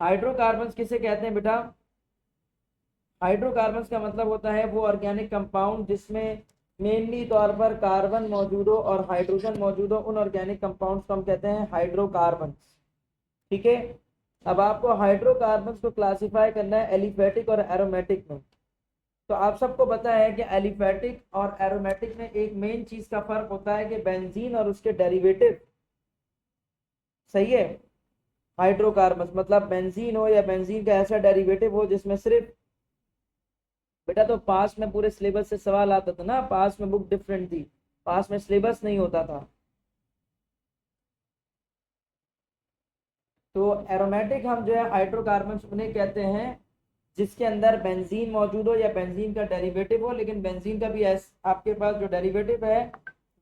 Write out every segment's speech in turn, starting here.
Hydrocarbons किसे कहते हैं बेटा? हाइड्रोकार्बन्स का मतलब होता है वो ऑर्गेनिक कंपाउंड जिसमें मेनली तौर पर कार्बन मौजूद हो और हाइड्रोजन मौजूद हो, उन ऑर्गेनिक कंपाउंड्स को हम कहते हैं हाइड्रोकार्बन्स। ठीक है। अब आपको हाइड्रोकार्बन्स को क्लासिफाई करना है एलिफेटिक और एरोमेटिक में। तो आप सबको पता है कि एलिफेटिक और एरोमेटिक में एक मेन चीज का फर्क होता है कि बेंजीन और उसके डेरिवेटिव। सही है। हाइड्रोकार्बन्स मतलब बेंजीन हो या बेंजीन का ऐसा डेरिवेटिव हो जिसमें सिर्फ, बेटा तो पास में पूरे सिलेबस से सवाल आता था ना, पास में बुक डिफरेंट थी, पास में सिलेबस नहीं होता था। तो एरोमेटिक हम जो है हाइड्रोकार्बन्स उन्हें कहते हैं जिसके अंदर बेंजीन मौजूद हो या बेंजीन का डेरिवेटिव हो, लेकिन बेंजीन का भी आपके पास जो डेरिवेटिव है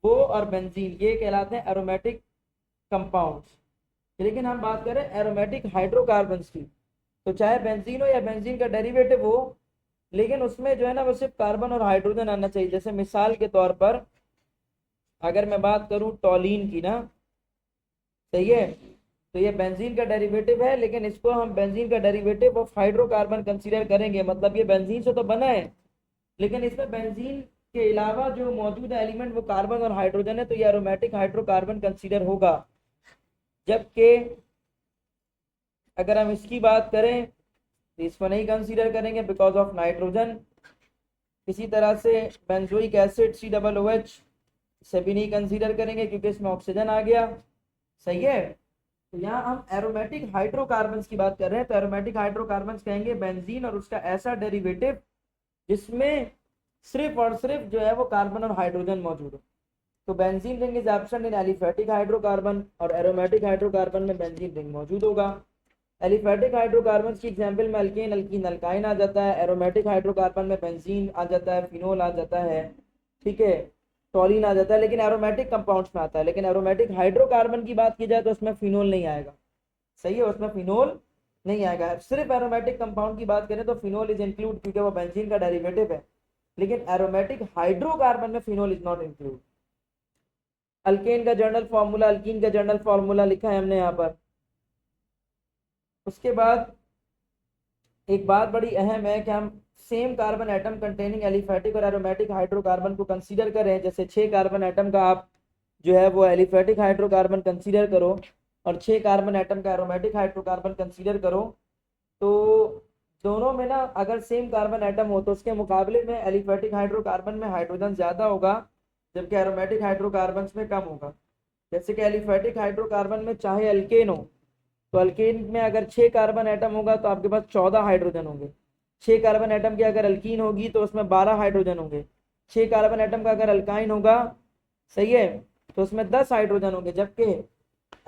वो और बेंजीन, ये कहलाते हैं एरोमेटिक कंपाउंड्स। लेकिन हम बात करें एरोमेटिक हाइड्रोकार्बन्स की, तो चाहे बेंजीन हो या बेंजीन का डेरिवेटिव हो, लेकिन उसमें जो है ना वो सिर्फ कार्बन और हाइड्रोजन आना चाहिए। जैसे मिसाल के तौर पर अगर मैं बात करूं टॉलीन की ना, सही है, तो ये बेंजीन का डेरिवेटिव है, लेकिन इसको हम बेंजीन का डेरिवेटिव ऑफ हाइड्रोकार्बन कंसीडर करेंगे। मतलब ये बेंजीन से तो बना है, लेकिन इसमें बेंजीन के अलावा जो मौजूद है एलिमेंट वो कार्बन और हाइड्रोजन है, तो ये एरोमेटिक हाइड्रोकार्बन कंसीडर होगा। जबकि अगर हम इसकी बात करें तो इसको नहीं कंसीडर करेंगे बिकॉज ऑफ नाइट्रोजन। इसी तरह से बेंजोइक एसिड COOH, इसे भी नहीं कंसीडर करेंगे क्योंकि इसमें ऑक्सीजन आ गया। सही है। तो यहाँ हम एरोमेटिक हाइड्रोकार्बन्स की बात कर रहे हैं, तो एरोमेटिक हाइड्रोकार्बन्स कहेंगे बेंजीन और उसका ऐसा डेरिवेटिव जिसमें सिर्फ और सिर्फ जो है वो कार्बन और हाइड्रोजन मौजूद हो। तो benzene ring is absent in aliphatic hydrocarbon, और एरोमेटिक हाइड्रोकार्बन में बेंजीन रिंग मौजूद होगा। एलिफेटिक हाइड्रोकार्बन की एग्जांपल में अल्केन, अल्कीन, अल्काइन आ जाता है। एरोमेटिक हाइड्रोकार्बन में बेंजीन आ जाता है, फिनोल आ जाता है, ठीक है, टॉलिन आ जाता है, लेकिन एरोमेटिक कंपाउंड्स में आता है। लेकिन एरोमेटिक हाइड्रोकार्बन की बात की जाए तो उसमें फिनोल नहीं आएगा। सही है, उसमें फिनोल नहीं आएगा। सिर्फ एरोमेटिक कंपाउंड की बात करें तो फिनोल इज इंक्लूड क्योंकि वो बेंजीन का डेरिवेटिव है, लेकिन एरोमेटिक हाइड्रोकार्बन में phenol is not include. Alkane का जर्नल फॉर्मूला, अल्कीन का जर्नल फॉर्मूला लिखा है हमने यहाँ पर। उसके बाद एक बात बड़ी अहम है कि हम same carbon atom containing aliphatic और एरोमेटिक हाइड्रोकार्बन को कंसीडर करें। जैसे 6 कार्बन एटम का आप जो है वो एलिफेटिक हाइड्रोकार्बन कंसीडर करो और 6 कार्बन एटम का एरोमेटिक हाइड्रोकार्बन कंसीडर करो, तो दोनों में ना अगर सेम कार्बन एटम हो तो उसके मुकाबले में एलिफेटिक हाइड्रोकार्बन में हाइड्रोजन ज़्यादा होगा, जबकि एरोमेटिक हाइड्रोकार्बन में कम होगा। जैसे कि एलिफेटिक हाइड्रोकार्बन में चाहे अल्केन हो, तो अल्केन में अगर 6 कार्बन एटम होगा तो आपके पास 14 हाइड्रोजन होंगे। 6 कार्बन एटम की अगर अल्कीन होगी तो उसमें 12 हाइड्रोजन होंगे। 6 कार्बन एटम का अगर अल्काइन होगा, सही है, तो उसमें 10 हाइड्रोजन होंगे। जबकि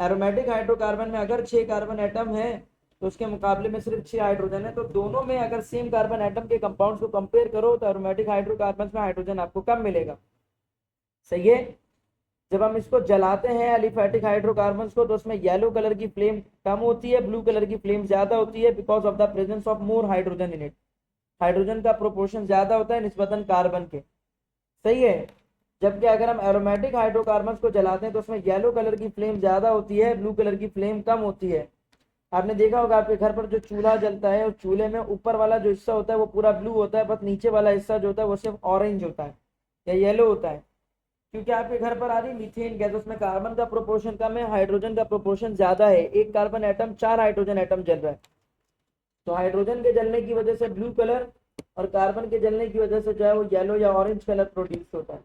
एरोमेटिक हाइड्रोकार्बन में अगर 6 कार्बन एटम है तो उसके मुकाबले में सिर्फ 6 हाइड्रोजन है। तो दोनों में अगर सेम कार्बन एटम के कंपाउंड्स को कंपेयर करो तो एरोमेटिक हाइड्रोकार्बन में हाइड्रोजन आपको कम मिलेगा। सही है। जब हम इसको जलाते हैं एलिफेटिक हाइड्रोकार्बन्स को तो उसमें येलो कलर की फ्लेम कम होती है, ब्लू कलर की फ्लेम ज्यादा होती है, because of the presence of more hydrogen in it. Hydrogen का प्रोपोर्शन ज्यादा होता है निस्बतन कार्बन के। सही है। जबकि अगर हम एरोमेटिक हाइड्रोकार्बन्स को जलाते हैं तो उसमें येलो कलर की फ्लेम ज्यादा होती है, ब्लू कलर की फ्लेम कम होती है। आपने देखा होगा आपके घर पर जो चूल्हा जलता है, उस चूल्हे में ऊपर वाला जो हिस्सा होता है वो पूरा ब्लू होता है, बस नीचे वाला हिस्सा जो होता है वो सिर्फ ऑरेंज होता है या येलो होता है। क्योंकि आपके घर पर आ रही मीथेन गैस, उसमें कार्बन का प्रोपोर्शन कम है, हाइड्रोजन का प्रोपोर्शन ज्यादा है। एक कार्बन एटम 4 हाइड्रोजन एटम जल रहा है, तो हाइड्रोजन के जलने की वजह से ब्लू कलर और कार्बन के जलने की वजह से जो है वो येलो या ऑरेंज कलर प्रोड्यूस होता है।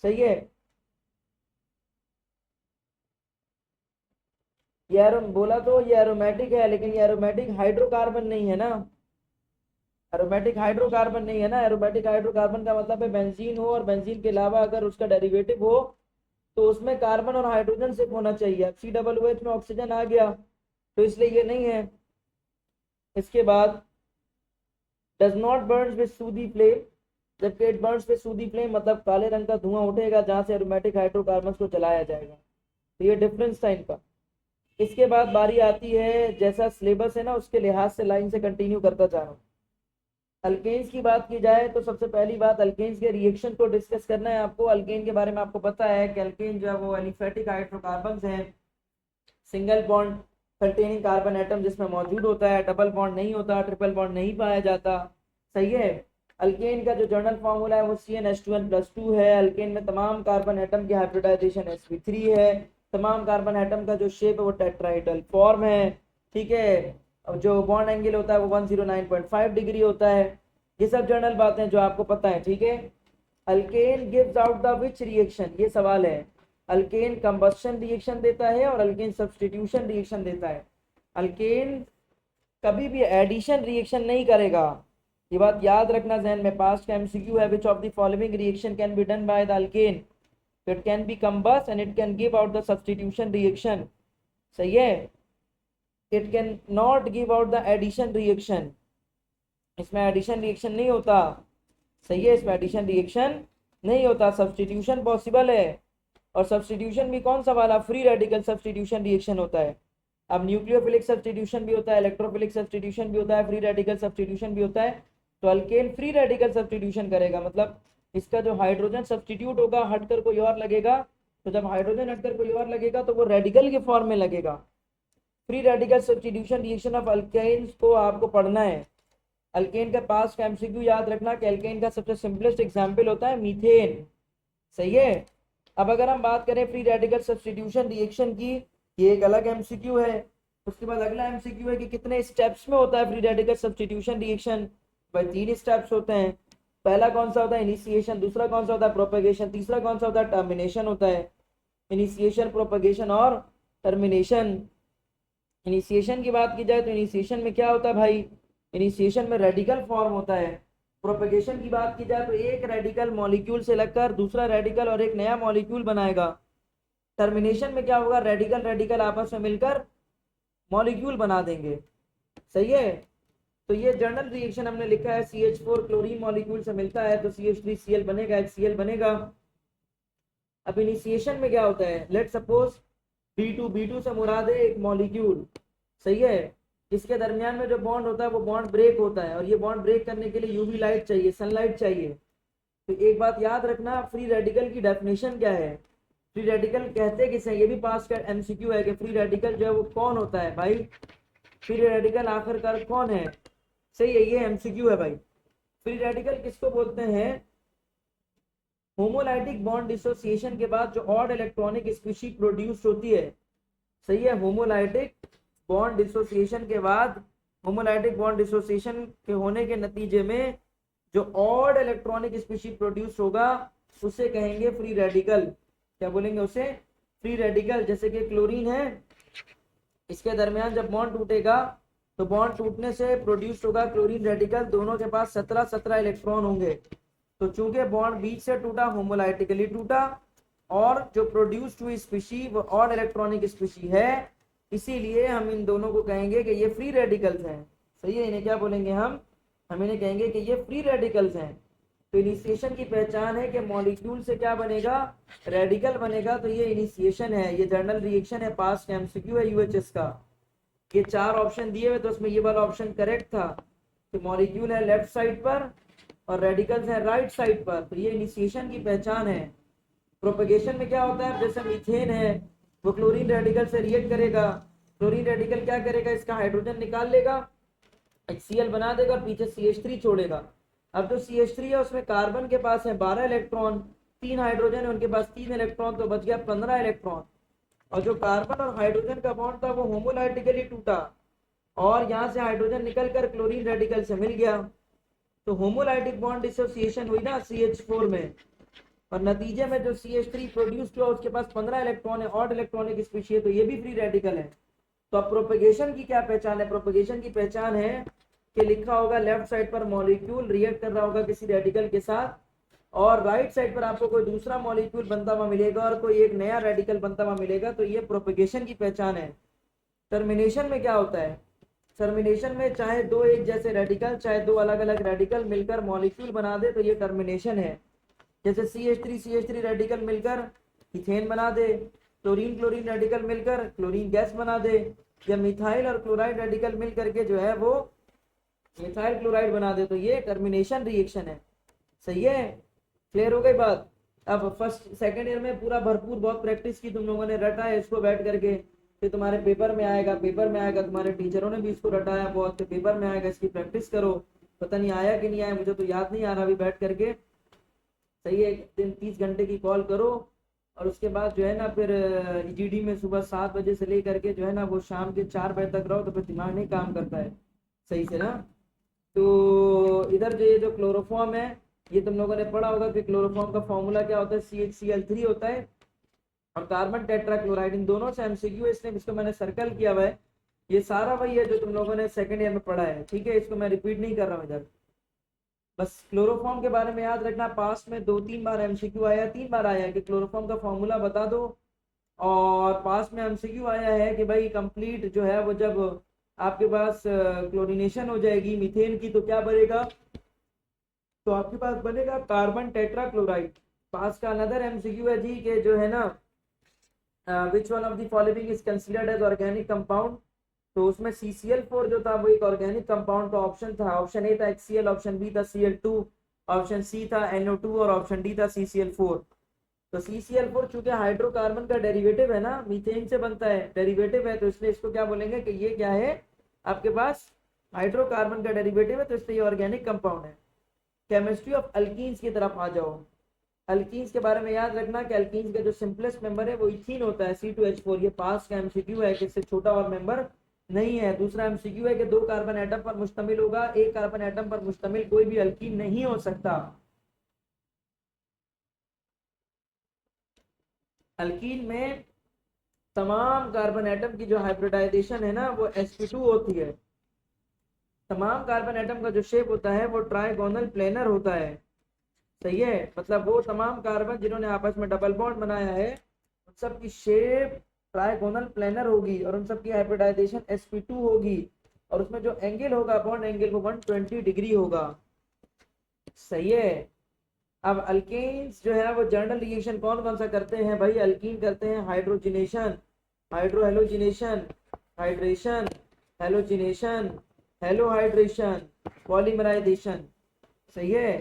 सही है। ये बोला तो ये एरोमेटिक है, लेकिन ये एरोमेटिक हाइड्रोकार्बन नहीं है ना। एरोमेटिक हाइड्रोकार्बन नहीं है ना। एरोमेटिक हाइड्रोकार्बन का मतलब है बेंजीन हो और बेंजीन के अलावा अगर उसका डेरिवेटिव हो तो उसमें कार्बन और हाइड्रोजन सिर्फ होना चाहिए। अब COOH में ऑक्सीजन आ गया तो इसलिए ये नहीं है। इसके बाद does not burn with sooty flame, जबकि it burns with sooty flame मतलब काले रंग का धुआं उठेगा जहां से एरोमेटिक हाइड्रोकार्बन को जलाया जाएगा। तो ये डिफरेंस था इनका। इसके बाद बारी आती है, जैसा सिलेबस है ना उसके लिहाज से लाइन से कंटिन्यू करता जा रहा हूँ। अल्केन्स की बात की जाए तो सबसे पहली बात अल्केन्स के रिएक्शन को डिस्कस करना है आपको। अल्केन के बारे में आपको पता है कि अल्केन जो है वो एलिफेटिक हाइड्रोकार्बन्स हैं, single bond containing carbon atom जिसमें मौजूद होता है, डबल बॉन्ड नहीं होता, ट्रिपल बॉन्ड नहीं पाया जाता। सही है। अल्केन का जो जनरल फार्मूला है वो CnH2n+2 है। अल्केन में तमाम कार्बन एटम की हाइब्रिडाइजेशन sp3 है। तमाम कार्बन एटम का जो शेप है वो टेट्राहेड्रल फॉर्म है। ठीक है। और जो बॉन्ड एंगल होता है वो 109.5 डिग्री होता है। ये सब जनरल बातें जो आपको पता है। ठीक है। Alkane gives out the which reaction, ये सवाल है। अल्केन कंबस्शन रिएक्शन देता है और अल्केन सब्स्टिट्यूशन रिएक्शन देता है। अल्केन कभी भी एडिशन रिएक्शन नहीं करेगा, ये बात याद रखना जहन में। पास्ट का एमसीक्यू है, which of the following reaction can be done by the alkane, it can be combust and it can give out the substitution reaction. सही है। It can not give out the addition reaction, इसमें addition reaction नहीं होता। सही है, इसमें addition reaction नहीं होता, सब्स्टिट्यूशन पॉसिबल है। और सब्स्टिट्यूशन भी कौन सा वाला, फ्री रेडिकल सब्स्टिट्यूशन रिएक्शन होता है। अब न्यूक्लियोफिलिक सब्स्टिट्यूशन भी होता है, इलेक्ट्रोफिलिक सब्स्टिट्यूशन भी होता है, फ्री रेडिकल सब्स्टिट्यूशन भी होता है। तो अल्केन फ्री रेडिकल सब्स्टिट्यूशन करेगा, मतलब इसका जो हाइड्रोजन सब्स्टिट्यूट होगा हटकर कोई और लगेगा। तो जब हाइड्रोजन हटकर कोई और लगेगा तो वो रेडिकल के फॉर्म में लगेगा। Free radical substitution reaction of alkanes को आपको पढ़ना है। अल्केन का पास का एमसीक्यू याद रखना कि अल्केन का सबसे सिंपलेस्ट एग्जांपल होता है मीथेन। सही है। अब अगर हम बात करें फ्री रेडिकल सब्स्टिट्यूशन रिएक्शन की, ये एक अलग एमसीक्यू है। उसके बाद अगला एमसीक्यू है कि कितने स्टेप्स में होता है फ्री रेडिकल सब्स्टिट्यूशन रिएक्शन। भाई 3 स्टेप्स होते हैं। पहला कौन सा होता है, इनिशिएशन। दूसरा कौन सा होता है, प्रोपेगेशन। तीसरा कौन सा होता है, टर्मिनेशन होता है। इनिशिएशन, प्रोपेगेशन और टर्मिनेशन। इनिशिएशन की बात की जाए तो इनिशिएशन में क्या होता है भाई, इनिशिएशन में रेडिकल फॉर्म होता है। प्रोपेगेशन की बात की जाए तो एक रेडिकल मॉलिक्यूल से लगकर दूसरा रेडिकल और एक नया मॉलिक्यूल बनाएगा। टर्मिनेशन में क्या होगा, रेडिकल रेडिकल आपस में मिलकर मॉलिक्यूल बना देंगे। सही है। तो ये जर्नल रिएक्शन हमने लिखा है, CH4 क्लोरीन मॉलिक्यूल से मिलता है तो CH3Cl बनेगा, HCl बनेगा। अब इनिशिएशन में क्या होता है, लेट सपोज B2 से मुराद है एक मॉलिक्यूल। सही है। इसके दरमियान में जो बॉन्ड होता है वो बॉन्ड ब्रेक होता है और ये बॉन्ड ब्रेक करने के लिए यूवी लाइट चाहिए, सनलाइट चाहिए। तो एक बात याद रखना, फ्री रेडिकल की डेफिनेशन क्या है, फ्री रेडिकल कहते किसे, ये भी पास का एमसीक्यू है कि फ्री रेडिकल जो है वो कौन होता है भाई, फ्री रेडिकल आखिरकार कौन है। सही है, ये एमसीक्यू है भाई। फ्री रेडिकल किसको बोलते हैं, होमोलाइटिक बॉन्ड डिसोसिएशन के बाद जो ऑड इलेक्ट्रॉनिक स्पीशीज प्रोड्यूस होती है। सही है। होमोलाइटिक बॉन्ड डिसोसिएशन के बाद, होमोलाइटिक बॉन्ड डिसोसिएशन के होने के नतीजे में जो ऑड इलेक्ट्रॉनिक स्पीशीज प्रोड्यूस होगा उसे कहेंगे फ्री रेडिकल। क्या बोलेंगे उसे, फ्री रेडिकल। जैसे कि क्लोरीन है, इसके दरमियान जब बॉन्ड टूटेगा तो बॉन्ड टूटने से प्रोड्यूस होगा क्लोरीन रेडिकल। दोनों के पास 17 इलेक्ट्रॉन होंगे। तो चूंकि बॉन्ड बीच से टूटा, होमोलाइटिकली टूटा, और जो प्रोड्यूस्ड हुई स्पीशी वो ऑड इलेक्ट्रॉनिक स्पीशी है, इसीलिए हम इन दोनों को कहेंगे कि ये फ्री रेडिकल्स हैं। सही है। इन्हें क्या बोलेंगे हम इन्हें कहेंगे कि ये फ्री रेडिकल्स हैं। तो इनिशिएशन की पहचान है कि मॉलिक्यूल से क्या बनेगा, रेडिकल बनेगा। तो ये इनिशिएशन है, ये जर्नल रिएक्शन है, पास का एमसीक्यू है यूएचएस का। ये 4 ऑप्शन दिए हुए तो उसमें ये वाला ऑप्शन करेक्ट था कि मॉलिक्यूल है लेफ्ट साइड पर और रेडिकल्स है राइट साइड पर। तो ये इनिशिएशन की पहचान है। प्रोपेगेशन में क्या होता है, जैसे मीथेन है वो क्लोरीन रेडिकल से रिएक्ट करेगा। क्लोरीन रेडिकल क्या करेगा, इसका हाइड्रोजन निकाल लेगा, HCl बना देगा और पीछे CH3 छोड़ेगा। अब जो CH3 है उसमें कार्बन के पास है 12 इलेक्ट्रॉन, 3 हाइड्रोजन है उनके पास 3 इलेक्ट्रॉन, तो बच गया 15 इलेक्ट्रॉन। और जो कार्बन और हाइड्रोजन का बॉन्ड था वो होमोलाइटिकली टूटा और यहाँ से हाइड्रोजन निकलकर क्लोरीन रेडिकल से मिल गया। तो होमोलाइटिक बॉन्ड डिसोसिएशन हुई ना CH4 में, और नतीजे में जो CH3 प्रोड्यूस हुआ उसके पास 15 इलेक्ट्रॉन है, ऑड इलेक्ट्रॉनिक स्पीशीज है, तो ये भी फ्री रेडिकल है। तो अब प्रोपेगेशन की क्या पहचान है, प्रोपेगेशन की पहचान है कि लिखा होगा लेफ्ट साइड पर मॉलिक्यूल रिएक्ट कर रहा होगा किसी रेडिकल के साथ, और राइट साइड पर आपको कोई दूसरा मॉलिक्यूल बनता हुआ मिलेगा और कोई एक नया रेडिकल बनता हुआ मिलेगा। तो ये प्रोपेगेशन की पहचान है। टर्मिनेशन में क्या होता है, टर्मिनेशन में चाहे 2 एक जैसे रेडिकल, चाहे 2 अलग अलग रेडिकल मिलकर मॉलिक्यूल बना दे तो ये टर्मिनेशन है। जैसे CH3 रेडिकल मिलकर इथेन बना दे, क्लोरीन क्लोरीन रेडिकल मिलकर क्लोरीन गैस बना दे, या मिथाइल और क्लोराइड रेडिकल मिल करके जो है वो मिथाइल क्लोराइड बना दे, तो ये टर्मिनेशन रिएक्शन है। सही है, क्लियर हो गई बात। अब फर्स्ट सेकंड ईयर में पूरा भरपूर बहुत प्रैक्टिस की तुम लोगों ने, रटा है इसको बैठ करके। फिर तुम्हारे पेपर में आएगा, पेपर में आएगा, तुम्हारे टीचरों ने भी इसको रटाया बहुत, फिर पेपर में आएगा, इसकी प्रैक्टिस करो। पता नहीं आया कि नहीं आया, मुझे तो याद नहीं आ रहा अभी बैठ करके। सही है, एक दिन 30 घंटे की कॉल करो, और उसके बाद जो है ना फिर ईजीडी में सुबह 7 बजे से लेकर के जो है ना वो शाम के 4 बजे तक रहो, तो फिर दिमाग नहीं काम करता है सही से ना। तो इधर जो ये जो क्लोरोफॉर्म है, ये तुम लोगों ने पढ़ा होगा कि क्लोरोफॉर्म का फॉर्मूला क्या होता है, CHCl3 होता है, और कार्बन टेट्राक्लोराइड, इन दोनों से एमसीक्यू, इसलिए इसको मैंने सर्कल किया हुआ है। ये सारा वही है जो तुम लोगों ने सेकंड ईयर में पढ़ा है, ठीक है, इसको मैं रिपीट नहीं कर रहा हूँ इधर। बस क्लोरोफॉर्म के बारे में याद रखना, पास्ट में 2-3 बार एमसीक्यू आया, 3 बार आया है कि क्लोरोफॉर्म का फॉर्मूला बता दो। और पास्ट में एमसीक्यू आया है कि भाई कंप्लीट जो है वो जब आपके पास क्लोरीनेशन हो जाएगी मीथेन की तो क्या बनेगा, तो आपके पास बनेगा कार्बन टेट्राक्लोराइड। पास का अनदर एमसीक्यू है जी के जो है ना, which one of the following is considered as organic compound. तो उसमें CCl4 जो था वो एक ऑर्गेनिक कंपाउंड का ऑप्शन था, ऑप्शन ए था HCl, ऑप्शन बी था Cl2, ऑप्शन सी था NO2 और ऑप्शन डी था CCl4। तो CCl4 चूंकि हाइड्रोकार्बन का डेरिवेटिव है ना, मीथेन से बनता है, डेरिवेटिव है, तो इसलिए इसको क्या बोलेंगे कि ये क्या है आपके पास हाइड्रोकार्बन का डेरिवेटिव है, तो इसलिए ये ऑर्गेनिक कंपाउंड है। केमिस्ट्री ऑफ अल्कीन्स की तरफ आ जाओ। अल्कीन्स के बारे में याद रखना कि अल्कीन्स का जो सिंपलेस्ट मेंबर है वो इथीन होता है, C2H4। ये पास का एमसीक्यू है कि इससे छोटा और मेंबर नहीं है। दूसरा एमसीक्यू है कि 2 कार्बन एटम पर मुश्तमिल होगा, 1 कार्बन एटम पर मुश्तमिल कोई भी अल्कीन नहीं हो सकता। अल्कीन में तमाम कार्बन एटम की जो हाइब्रिडाइजेशन है ना वो sp2 होती है। तमाम कार्बन एटम का जो शेप होता है वो ट्राइगोनल प्लेनर होता है, सही है, मतलब वो तमाम कार्बन जिन्होंने आपस में डबल बॉन्ड बनाया है उन सब की शेप ट्राइगोनल प्लेनर होगी, और उन सब की हाइब्रिडाइजेशन sp2 होगी, और उसमें जो एंगल होगा बॉन्ड एंगल वो 120 डिग्री होगा, सही है। अब अल्केन्स जो है वो जनरल रिएक्शन कौन कौन सा करते हैं भाई, अल्कीन करते हैं hydrogenation, hydrohalogenation, hydration, halogenation, halohydration, polymerization, सही है।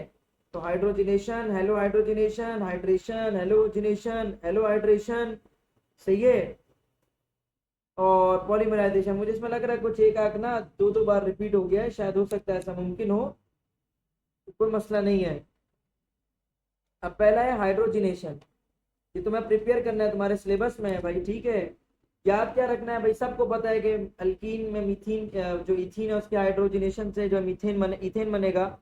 तो hydrogenation, halo hydrogenation, hydration, halogenation, halohydration, सही है, और पॉलीमराइजेशन। मुझे इसमें लग रहा है कुछ एक आंक ना 2-2 बार रिपीट हो गया है, शायद हो सकता है ऐसा मुमकिन हो, कोई मसला नहीं है। अब पहला है हाइड्रोजिनेशन, ये तुम्हें प्रिपेयर करना है, तुम्हारे सिलेबस में है भाई, ठीक है। याद क्या रखना है भाई, सबको पता है कि अल्कीन में मीथीन, जो इथीन है उसके हाइड्रोजनेशन से जो इथेन बनेगा।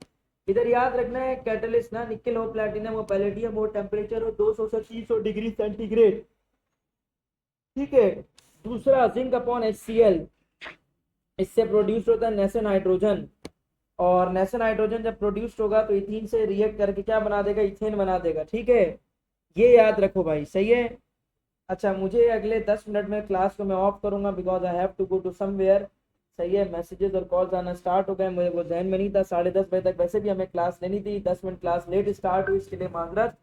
इधर याद रखना है कैटलिस्ट ना, निकल हो, प्लेटिनम हो, पैलेडियम हो, टेम्परेचर हो 200 से 300 डिग्री सेंटीग्रेड, ठीक है। दूसरा जिंक अपॉन HCl, इससे प्रोड्यूस होता है नेशन हाइड्रोजन, और नेशन हाइड्रोजन जब प्रोड्यूस होगा तो इथीन से रिएक्ट करके क्या बना देगा, इथेन बना देगा, ठीक है। ये याद रखो भाई, सही है। अच्छा, मुझे अगले 10 मिनट में क्लास को मैं ऑफ करूंगा because I have to go to somewhere, सही है। मैसेजेस और कॉल्स आना स्टार्ट हो गए, मुझे वो ध्यान में नहीं था। 10:30 बजे तक वैसे भी हमें क्लास लेनी थी, 10 मिनट क्लास लेट स्टार्ट हुई, इसके लिए माजरत।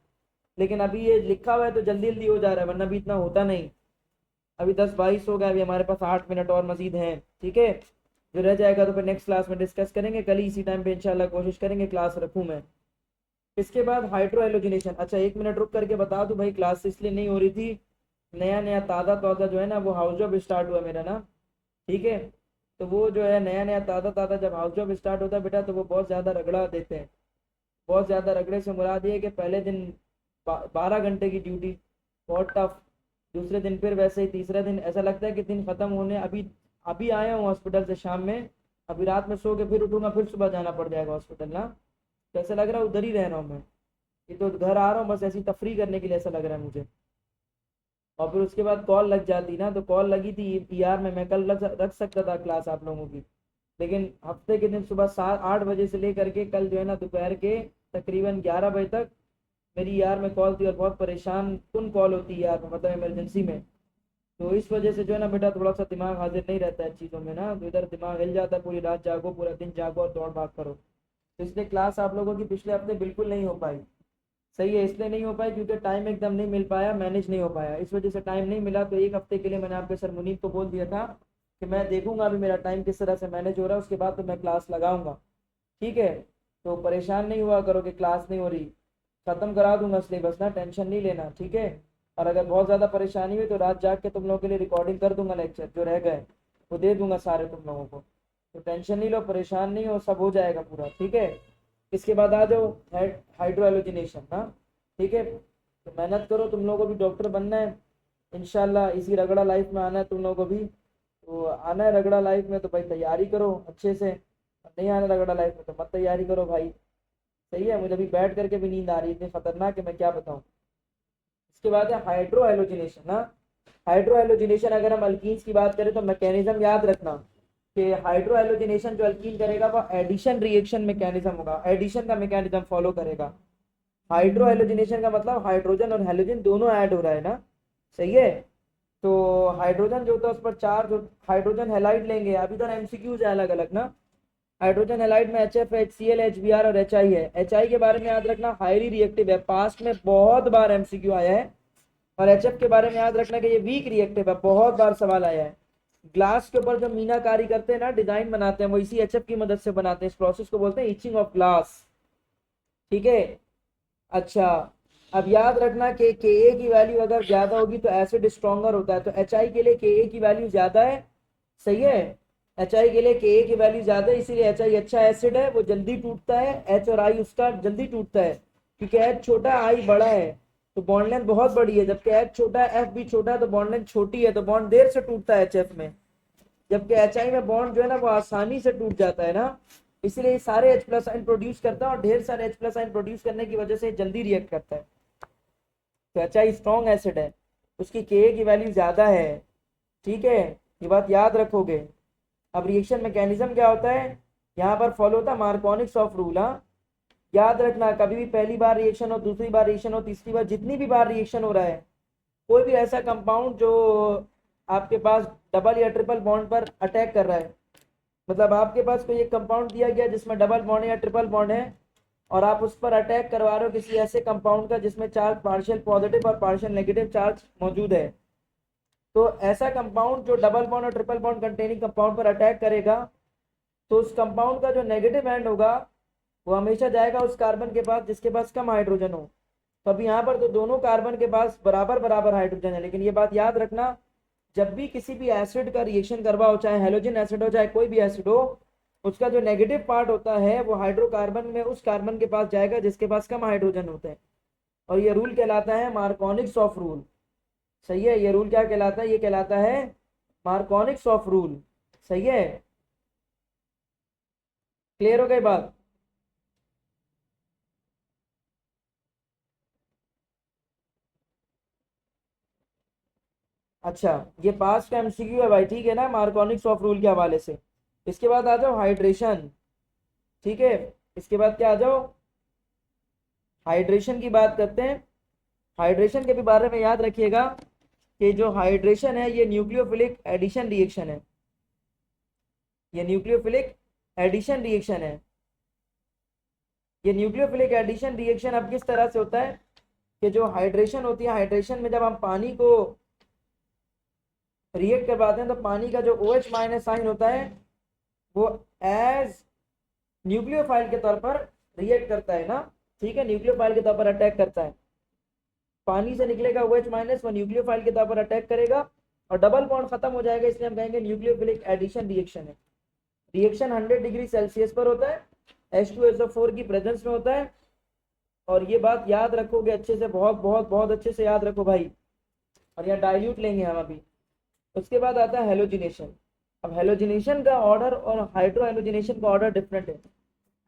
लेकिन अभी ये लिखा हुआ है तो जल्दी जल्दी हो जा रहा है, वरना भी इतना होता नहीं। अभी 10:22 हो गया, अभी हमारे पास 8 मिनट और मजीद हैं, ठीक है। जो रह जाएगा तो फिर नेक्स्ट क्लास में डिस्कस करेंगे, कल ही इसी टाइम पे इंशाल्लाह कोशिश करेंगे क्लास रखूँ मैं। इसके बाद हाइड्रो हेलोजिनेशन। अच्छा, 1 मिनट रुक करके बता दूं भाई, क्लास इसलिए नहीं हो रही थी, नया नया ताज़ा ताज़ा जो है ना वो हाउस जॉब स्टार्ट हुआ मेरा ना, ठीक है। तो वो जो है नया नया ताज़ा ताज़ा जब हाउस जॉब स्टार्ट होता है बेटा, तो वो बहुत ज़्यादा रगड़ा देते हैं। बहुत ज़्यादा रगड़े से मुराद ये है कि पहले दिन 12 घंटे की ड्यूटी, बहुत टफ। दूसरे दिन फिर वैसे ही, तीसरा दिन ऐसा लगता है कि दिन ख़त्म होने, अभी अभी आया हूँ हॉस्पिटल से शाम में, अभी रात में सो के फिर उठूंगा, फिर सुबह जाना पड़ जाएगा हॉस्पिटल ना। कैसे लग रहा है, उधर ही रह रहा हूँ मैं, ये तो घर आ रहा हूँ बस ऐसी तफरी करने के लिए, ऐसा लग रहा है मुझे। और फिर उसके बाद कॉल लग जाती ना, तो कॉल लगी थी ER में, मैं कल रख सकता था क्लास आप लोगों की, लेकिन हफ्ते के दिन सुबह 7-8 बजे से लेकर के कल जो है ना दोपहर के तकरीबन 11 बजे तक मेरी ER में कॉल थी, और बहुत परेशान कुन कॉल होती है ER में, मतलब इमरजेंसी में। तो इस वजह से जो है ना बेटा थोड़ा सा दिमाग हाजिर नहीं रहता है चीज़ों में ना, तो इधर दिमाग हिल जाता है, पूरी रात जागो, पूरा दिन जागो और दौड़ भाग करो। तो इसलिए क्लास आप लोगों की पिछले हफ्ते बिल्कुल नहीं हो पाई, सही है। इसलिए नहीं हो पाई क्योंकि टाइम एकदम नहीं मिल पाया, मैनेज नहीं हो पाया, इस वजह से टाइम नहीं मिला। तो एक हफ्ते के लिए मैंने आपके सर मुनीब को बोल दिया था कि मैं देखूंगा अभी मेरा टाइम किस तरह से मैनेज हो रहा है, उसके बाद तो मैं क्लास लगाऊंगा, ठीक है। तो परेशान नहीं हुआ करो कि क्लास नहीं हो रही, ख़त्म करा दूंगा सिलेबस ना, टेंशन नहीं लेना, ठीक है। और अगर बहुत ज़्यादा परेशानी हुई तो रात जाग के तुम लोगों के लिए रिकॉर्डिंग कर दूंगा, लेक्चर जो रह गए वो दे दूंगा सारे तुम लोगों को। तो टेंशन नहीं लो, परेशान नहीं हो, सब हो जाएगा पूरा, ठीक है। इसके बाद आ जाओ हाइड्रो एलोजिनेशन। हाँ ठीक है, तो मेहनत करो, तुम लोगों को भी डॉक्टर बनना है इंशाल्लाह, इसी रगड़ा लाइफ में आना है तुम लोगों को भी। तो आना है रगड़ा लाइफ में तो भाई तैयारी करो अच्छे से, नहीं आना रगड़ा लाइफ में तो मत तैयारी करो भाई। सही है, मुझे अभी बैठ करके भी नींद आ रही है, इतनी खतरनाक है मैं क्या बताऊँ। इसके बाद है हाइड्रो एलोजिनेशन ना। हाइड्रो एलोजिनेशन अगर हम अल्कीन्स की बात करें तो मैकेनिज्म याद रखना कि हाइड्रो एलोजिनेशन जो अल्कीन करेगा वो एडिशन रिएक्शन मैकेनिज्म होगा, एडिशन का मैकेनिज्म फॉलो करेगा। हाइड्रो एलोजिनेशन का मतलब हाइड्रोजन और हेलोजन दोनों ऐड हो रहा है ना, सही है। तो हाइड्रोजन जो होता है उस पर चार्ज, हाइड्रोजन हेलाइड लेंगे, अभी तो एमसीक्यूज है अलग अलग ना। हाइड्रोजन हेलाइड में H F, H C L, H B R और एच आई है। एच आई के बारे में याद रखना हाईली रिएक्टिव है, पास्ट में बहुत बार एमसीक्यू आया है। और एच एफ के बारे में याद रखना कि ये वीक रिएक्टिव है, बहुत बार सवाल आया है। ग्लास के ऊपर जो मीनाकारी करते हैं ना, डिजाइन बनाते हैं, वो इसी एच एफ की मदद से बनाते हैं, इस प्रोसेस को बोलते हैं इचिंग ऑफ ग्लास, ठीक है। अच्छा, अब याद रखना कि के ए की वैल्यू अगर ज्यादा होगी तो एसिड स्ट्रॉन्गर होता है, तो एच आई के लिए के ए की वैल्यू ज्यादा है, सही है। एच आई के लिए के ए की वैल्यू ज्यादा है, इसीलिए एच आई अच्छा एसिड है, वो जल्दी टूटता है, एच और आई उसका जल्दी टूटता है, क्योंकि एच छोटा है आई बड़ा है, तो बॉन्ड लेंथ बहुत बड़ी है। जबकि एच छोटा है एफ भी छोटा है तो बॉन्ड लेंथ छोटी है, तो बॉन्ड देर से टूटता है एच एफ में। जबकि एच आई में बॉन्ड जो है ना वो आसानी से टूट जाता है ना, इसलिए सारे H प्लस आइन प्रोड्यूस करता है, और ढेर सारे H प्लस आइन प्रोड्यूस करने की वजह से जल्दी रिएक्ट करता है। तो एच आई स्ट्रॉन्ग एसिड है, उसकी के की वैल्यू ज़्यादा है, ठीक है, ये बात याद रखोगे। अब रिएक्शन मैकेनिज्म क्या होता है, यहाँ पर फॉलो होता है मार्कोनिक्स ऑफ रूल। हाँ याद रखना, कभी भी पहली बार रिएक्शन हो, दूसरी बार रिएक्शन हो, तीसरी बार, जितनी भी बार रिएक्शन हो रहा है, कोई भी ऐसा कंपाउंड जो आपके पास डबल या ट्रिपल बॉन्ड पर अटैक कर रहा है, मतलब आपके पास कोई एक कंपाउंड दिया गया जिसमें डबल बॉन्ड या ट्रिपल बॉन्ड है, और आप उस पर अटैक करवा रहे हो किसी ऐसे कंपाउंड का जिसमें चार्ज पार्शियल पॉजिटिव और पार्शियल नेगेटिव चार्ज मौजूद है, तो ऐसा कंपाउंड जो डबल बॉन्ड और ट्रिपल बॉन्ड कंटेनिंग कंपाउंड पर अटैक करेगा, तो उस कंपाउंड का जो नेगेटिव एंड होगा वो हमेशा जाएगा उस कार्बन के पास जिसके पास कम हाइड्रोजन हो। तो अभी यहाँ पर तो दोनों कार्बन के पास बराबर बराबर हाइड्रोजन है, लेकिन ये बात याद रखना, जब भी किसी भी एसिड का रिएक्शन करवा हो, चाहे हेलोजन एसिड हो चाहे कोई भी एसिड हो, उसका जो नेगेटिव पार्ट होता है वो हाइड्रोकार्बन में उस कार्बन के पास जाएगा जिसके पास कम हाइड्रोजन होते हैं। और ये रूल कहलाता है मार्कोनिक्स ऑफ रूल, सही है। ये रूल क्या कहलाता है, ये कहलाता है मार्कोनिक्स ऑफ रूल, सही है। क्लियर हो गई बात। अच्छा, ये पास का एमसीक्यू है भाई, ठीक है ना, मार्कोनिक्स ऑफ रूल के हवाले से। इसके बाद आ जाओ हाइड्रेशन, ठीक है। इसके बाद क्या आ जाओ, हाइड्रेशन की बात करते हैं। हाइड्रेशन के भी बारे में याद रखिएगा कि जो हाइड्रेशन है ये न्यूक्लियोफिलिक एडिशन रिएक्शन है, ये न्यूक्लियोफिलिक एडिशन रिएक्शन है। ये न्यूक्लियोफिलिक एडिशन रिएक्शन अब किस तरह से होता है कि जो हाइड्रेशन होती है, हाइड्रेशन में जब हम पानी को रिएक्ट करवाते हैं तो पानी का जो OH माइनस साइन होता है वो एज न्यूक्लियोफाइल के तौर पर रिएक्ट करता है ना, ठीक है, न्यूक्लियोफाइल के तौर पर अटैक करता है। पानी से निकलेगा OH माइनस, वो न्यूक्लियोफाइल के तौर पर अटैक करेगा और डबल बॉन्ड खत्म हो जाएगा, इसलिए हम कहेंगे न्यूक्लियोफिलिक एडिशन रिएक्शन है। रिएक्शन 100 डिग्री सेल्सियस पर होता है, H2SO4 की प्रेजेंस में होता है। और ये बात याद रखोगे अच्छे से, बहुत बहुत बहुत अच्छे से याद रखो भाई। और यहाँ डाइल्यूट लेंगे हम अभी। उसके बाद आता है हेलोजिनेशन। अब हेलोजिनेशन का ऑर्डर और हाइड्रो हेलोजिनेशन का ऑर्डर डिफरेंट है।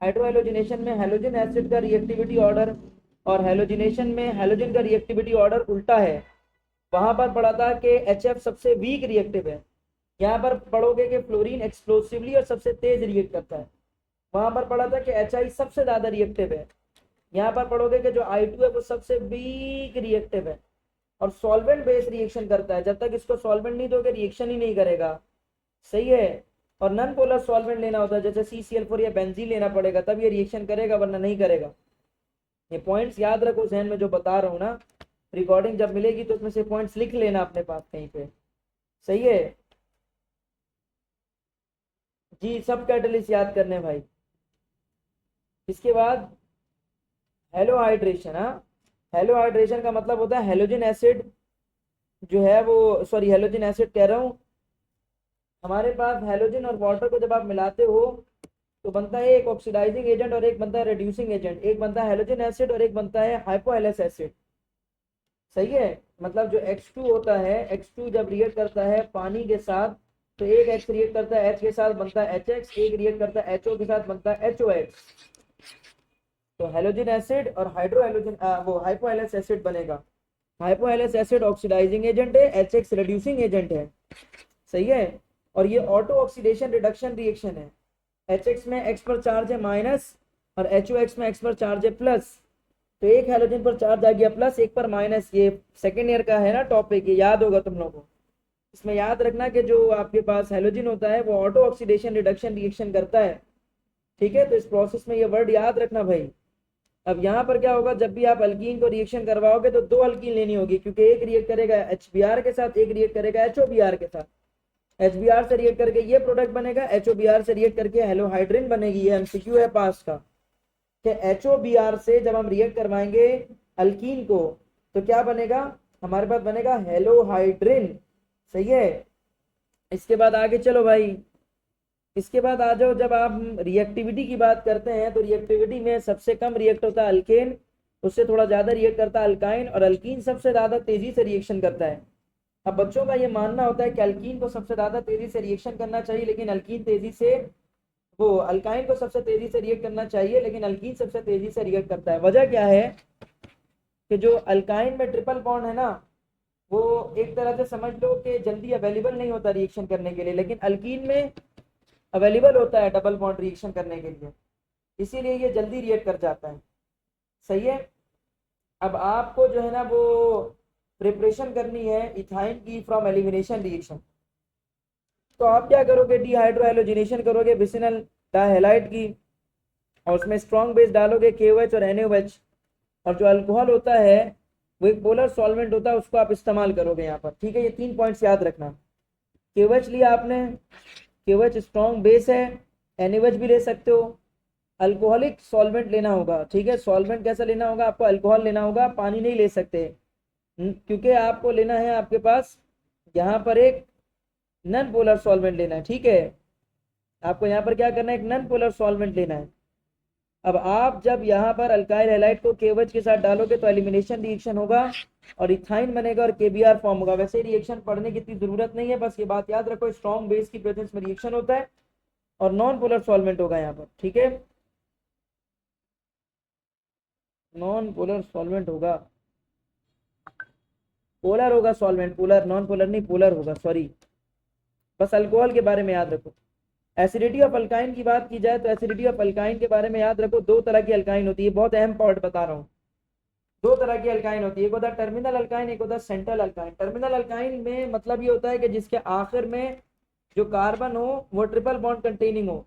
हाइड्रो हेलोजिनेशन में हेलोजन एसिड का रिएक्टिविटी ऑर्डर और हेलोजिनेशन में हेलोजन का रिएक्टिविटी ऑर्डर उल्टा है। वहां पर पढ़ा था कि HF सबसे वीक रिएक्टिव है, यहाँ पर पढ़ोगे कि फ्लोरीन एक्सप्लोसिवली और सबसे तेज रिएक्ट करता है। वहां पर पढ़ा था कि HI सबसे ज्यादा रिएक्टिव है, यहाँ पर पढ़ोगे कि जो I2 है वो सबसे वीक रिएक्टिव है और सॉल्वेंट बेस्ड रिएक्शन करता है। जब तक इसको सॉल्वेंट नहीं दोगे रिएक्शन ही नहीं करेगा, सही है। और नॉन पोलर सॉल्वेंट लेना होता है, जैसे CCl4 या बेंजीन लेना पड़ेगा तब ये रिएक्शन करेगा, वरना नहीं करेगा। ये पॉइंट्स याद रखो जहन में जो बता रहा हूँ ना, रिकॉर्डिंग जब मिलेगी तो उसमें से पॉइंट्स लिख लेना अपने पास कहीं पे, सही है जी। सब कैटलिस्ट याद करने भाई। इसके बाद हेलो हाइड्रेशन। हाँ, हेलो हाइड्रेशन का मतलब होता है हेलोजन एसिड जो है वो, सॉरी हेलोजन एसिड कह रहा हूँ, हमारे पास हेलोजन और वाटर को जब आप मिलाते हो तो बनता है एक ऑक्सीडाइजिंग एजेंट और एक बनता है रिड्यूसिंग एजेंट, एक बनता है हेलोजन एसिड और एक बनता है हाइपोहेलेस एसिड। सही है। मतलब जो H2 होता है, H2 जब रिएक्ट करता है पानी के साथ तो एक H रिएक्ट करता है H के साथ बनता है HX, एक रिएक्ट करता है HO के साथ बनता है HOX। तो हेलोजन एसिड और हाइड्रो हेलोजन वो हाइपोहेलेस एसिड बनेगा। हाइपोहेलेस एसिड ऑक्सीडाइजिंग एजेंट है, HX रिड्यूसिंग एजेंट है। सही है। और ये ऑटो ऑक्सीडेशन रिडक्शन रिएक्शन है। HX में X पर चार्ज है माइनस और HOX में X पर चार्ज है प्लस। तो एक हेलोजन पर चार्ज आ गया प्लस, एक पर माइनस। ये सेकेंड ईयर का है ना टॉपिक, ये याद होगा तुम लोगों को। इसमें याद रखना कि जो आपके पास हेलोजन होता है वो ऑटो ऑक्सीडेशन रिडक्शन रिएक्शन करता है। ठीक है, तो इस प्रोसेस में ये वर्ड याद रखना भाई। अब यहाँ पर क्या होगा, जब भी आप अल्कीन को रिएक्शन करवाओगे तो दो अल्कीन लेनी होगी, क्योंकि एक रिएक्ट करेगा HBr के साथ, एक रिएक्ट करेगा HOBr के साथ। HBr से रिएक्ट करके ये प्रोडक्ट बनेगा, HOBr से रिएक्ट करके हेलोहाइड्रिन बनेगी। ये MCQ है पास का कि HOBr से जब हम रिएक्ट करवाएंगे अल्कीन को तो क्या बनेगा, हमारे पास बनेगा हेलोहाइड्रिन। सही है। इसके बाद आगे चलो भाई, इसके बाद आ जाओ, जब आप रिएक्टिविटी की बात करते हैं तो रिएक्टिविटी में सबसे कम रिएक्ट होता है अल्केन, उससे थोड़ा ज्यादा रिएक्ट करता है अल्काइन, और अल्कीन सबसे ज्यादा तेजी से रिएक्शन करता है। अब बच्चों का ये मानना होता है कि अल्कीन को सबसे ज्यादा तेजी से रिएक्शन करना चाहिए, लेकिन अल्कीन तेजी से, वो अल्काइन को सबसे तेजी से रिएक्ट करना चाहिए लेकिन अल्कीन सबसे तेजी से रिएक्ट करता है। वजह क्या है कि जो अल्काइन में ट्रिपल बॉन्ड है ना, वो एक तरह से समझ लो कि जल्दी अवेलेबल नहीं होता रिएक्शन करने के लिए, लेकिन अल्कीन में अवेलेबल होता है डबल बॉन्ड रिएक्शन करने के लिए, इसीलिए ये जल्दी रिएक्ट कर जाता है। सही है। अब आपको जो है ना वो प्रिपरेशन करनी है इथाइन की फ्रॉम एलिमिनेशन रिएक्शन। तो आप क्या करोगे, डीहाइड्रोहाइलोजिनेशन करोगे विसिनल डाइहैलाइड की, और उसमें स्ट्रॉन्ग बेस डालोगे KOH और NaOH, और जो अल्कोहल होता है वो एक पोलर सॉल्वेंट होता है, उसको आप इस्तेमाल करोगे यहाँ पर। ठीक है, ये 3 पॉइंट्स याद रखना। KOH लिया आपने, KOH स्ट्रॉन्ग बेस है, NaOH भी ले सकते हो। अल्कोहलिक सॉल्वेंट लेना होगा। ठीक है, सॉल्वेंट कैसा लेना होगा, आपको अल्कोहल लेना होगा, पानी नहीं ले सकते। क्योंकि आपको लेना है आपके पास यहाँ पर एक नन पोलर सॉल्वेंट लेना है। ठीक है, आपको यहाँ पर क्या करना है, एक नन पोलर सॉल्वेंट लेना है। अब आप जब यहाँ पर अल्काइल हैलाइड को KOH के साथ डालोगे तो एलिमिनेशन रिएक्शन होगा और इथाइन बनेगा और KBr फॉर्म होगा। वैसे रिएक्शन पढ़ने की इतनी जरूरत नहीं है, बस ये बात याद रखो, स्ट्रॉन्ग बेस की प्रेजेंस में रिएक्शन होता है और नॉन पोलर सॉल्वेंट होगा यहाँ पर। ठीक है, नॉन पोलर सॉल्वेंट होगा, पोलर होगा सॉल्वेंट, पोलर नॉन पोलर नहीं, पोलर होगा, सॉरी। बस अल्कोहल के बारे में याद रखो। एसिडिटी ऑफ अल्काइन की बात की जाए तो एसिडिटी ऑफ अल्काइन के बारे में याद रखो, दो तरह की अल्काइन होती है, बहुत अहम पॉइंट बता रहा हूँ। दो तरह की अल्काइन होती है, एक होता है टर्मिनल अल्काइन, एक होता है सेंट्रल अल्काइन। टर्मिनल अल्काइन में मतलब ये होता है कि जिसके आखिर में जो कार्बन हो वो ट्रिपल बॉन्ड कंटेनिंग हो,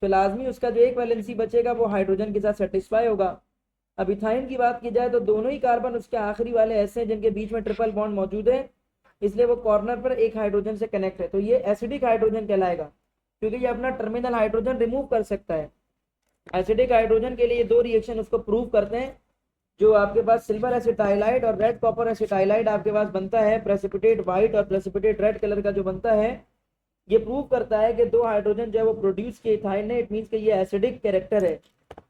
तो लाजमी उसका जो एक वैलेंसी बचेगा वो हाइड्रोजन के साथ सेटिस्फाई होगा। अब इथाइन की बात की जाए तो दोनों ही कार्बन उसके आखिरी वाले ऐसे हैं जिनके बीच में ट्रिपल बॉन्ड मौजूद है, इसलिए वो कॉर्नर पर एक हाइड्रोजन से कनेक्ट है, तो ये एसिडिक हाइड्रोजन कहलाएगा, क्योंकि ये अपना टर्मिनल हाइड्रोजन रिमूव कर सकता है। एसिडिक हाइड्रोजन के लिए दो रिएक्शन उसको प्रूव करते हैं। जो आपके पास सिल्वर एसिटाइलाइड और रेड कॉपर एसिटाइलाइड आपके पास बनता है, प्रेसिपिटेट व्हाइट और प्रेसिपिटेट रेड कलर का जो बनता है, ये प्रूव करता है कि दो हाइड्रोजन जो है वो प्रोड्यूस किए इथाइन ने, इट मींस कि ये एसिडिक कैरेक्टर है,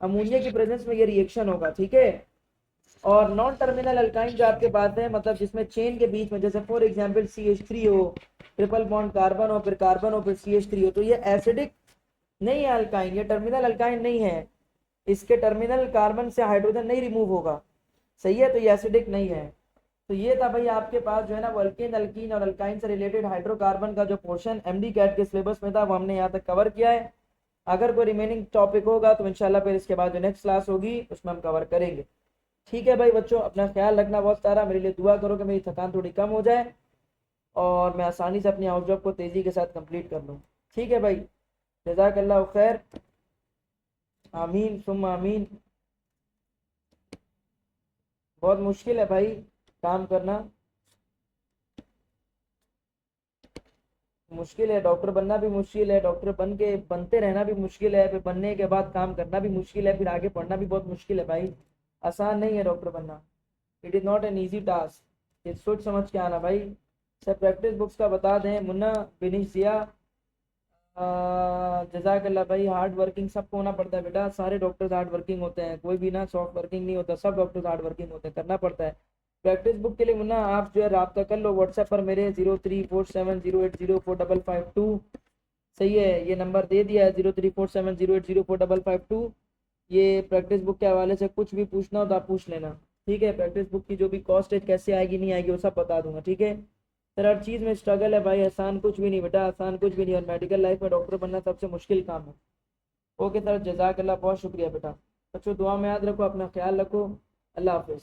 अमोनिया की प्रेजेंस में ये रिएक्शन होगा। ठीक है। और नॉन टर्मिनल अल्काइन जो आपके पास है, मतलब जिसमें चेन के बीच में जैसे फॉर एग्जांपल CH3 हो, ट्रिपल बॉन्ड कार्बन हो, फिर कार्बन हो, फिर CH3 हो, तो ये एसिडिक नहीं है अल्काइन, ये टर्मिनल अल्काइन नहीं है, इसके टर्मिनल कार्बन से हाइड्रोजन नहीं रिमूव होगा। सही है, तो ये एसिडिक नहीं है। तो ये था भाई आपके पास जो है ना वो अल्केन अल्कीन और अल्काइन से रिलेटेड हाइड्रोकार्बन का जो पोर्शन MD कैट के सिलेबस में था वो हमने यहाँ तक कवर किया है। अगर कोई रिमेनिंग टॉपिक होगा तो इंशाल्लाह फिर इसके बाद जो नेक्स्ट क्लास होगी उसमें हम कवर करेंगे। ठीक है भाई बच्चों, अपना ख्याल रखना बहुत सारा, मेरे लिए दुआ करो कि मेरी थकान थोड़ी कम हो जाए और मैं आसानी से अपनी हाउस जॉब को तेज़ी के साथ कंप्लीट कर लूँ। ठीक है भाई, जज़ाकल्लाह खैर, आमीन सुम्मा आमीन। बहुत मुश्किल है भाई काम करना, मुश्किल है, डॉक्टर बनना भी मुश्किल है, डॉक्टर बन के बनते रहना भी मुश्किल है, फिर बनने के बाद काम करना भी मुश्किल है, फिर आगे पढ़ना भी बहुत मुश्किल है भाई, आसान नहीं है डॉक्टर बनना। It is not an easy task, ये सोच समझ के आना भाई। सर प्रैक्टिस बुक्स का बता दें, मुन्ना बिनिश जिया, जजाकल्ला भाई। हार्ड वर्किंग सबको होना पड़ता है बेटा, सारे डॉक्टर्स हार्ड वर्किंग होते हैं, कोई भी ना सॉफ्ट वर्किंग नहीं होता, सब डॉक्टर्स हार्ड वर्किंग होते हैं, करना पड़ता है। प्रैक्टिस बुक के लिए मुन्ना आप जो है रब्ता कर लो व्हाट्सएप पर मेरे 0347080455 सही है, ये नंबर दे दिया है 0347080455। ये प्रैक्टिस बुक के हवाले से कुछ भी पूछना हो तो आप पूछ लेना, ठीक है। प्रैक्टिस बुक की जो भी कॉस्ट है कैसे आएगी नहीं आएगी वो सब बता दूंगा, ठीक है। सर हर चीज़ में स्ट्रगल है भाई, आसान कुछ भी नहीं बेटा, आसान कुछ भी नहीं, और मेडिकल लाइफ में डॉक्टर बनना सबसे मुश्किल काम है। ओके सर, जजाकल्ला, बहुत शुक्रिया बेटा। बच्चों दुआ में याद रखो, अपना ख्याल रखो, अल्लाह हाफिज़।